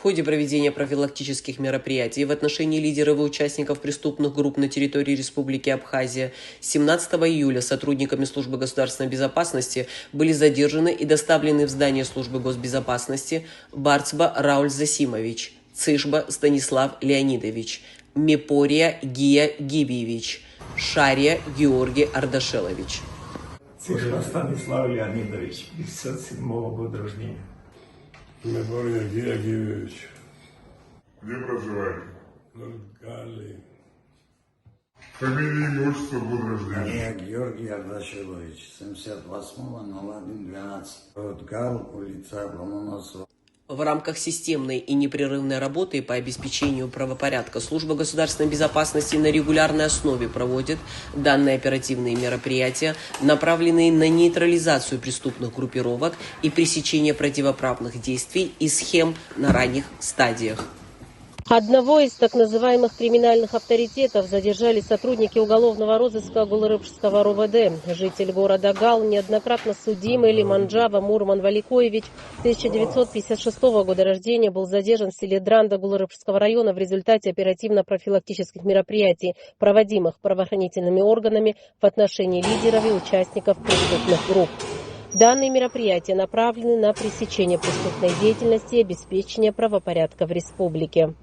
ходе проведения профилактических мероприятий в отношении лидеров и участников преступных групп на территории Республики Абхазия 17 июля сотрудниками Службы государственной безопасности были задержаны и доставлены в здание Службы госбезопасности Барцба Рауль Засимович, Цышба Станислав Леонидович, Мепория Гия Гибиевич, Шария Георгий Ардашелович. Цышба Станислав Леонидович, 57 года рождения. Мепория Гия Гибиевич. Где проживаете? Гали. Фамилия, имущество, год рождения. Я Георгий Ардашилович, 78-01-12. Город Гал, улица Ломоносова. В рамках системной и непрерывной работы по обеспечению правопорядка Служба государственной безопасности на регулярной основе проводит данные оперативные мероприятия, направленные на нейтрализацию преступных группировок и пресечение противоправных действий и схем на ранних стадиях. Одного из так называемых криминальных авторитетов задержали сотрудники уголовного розыска Гулрыпского РОВД. Житель города Гал, неоднократно судимый Лиманджава Мурман Валикоевич, 1956 года рождения, был задержан в селе Дранда Гулрыпского района в результате оперативно-профилактических мероприятий, проводимых правоохранительными органами в отношении лидеров и участников преступных групп. Данные мероприятия направлены на пресечение преступной деятельности и обеспечение правопорядка в республике.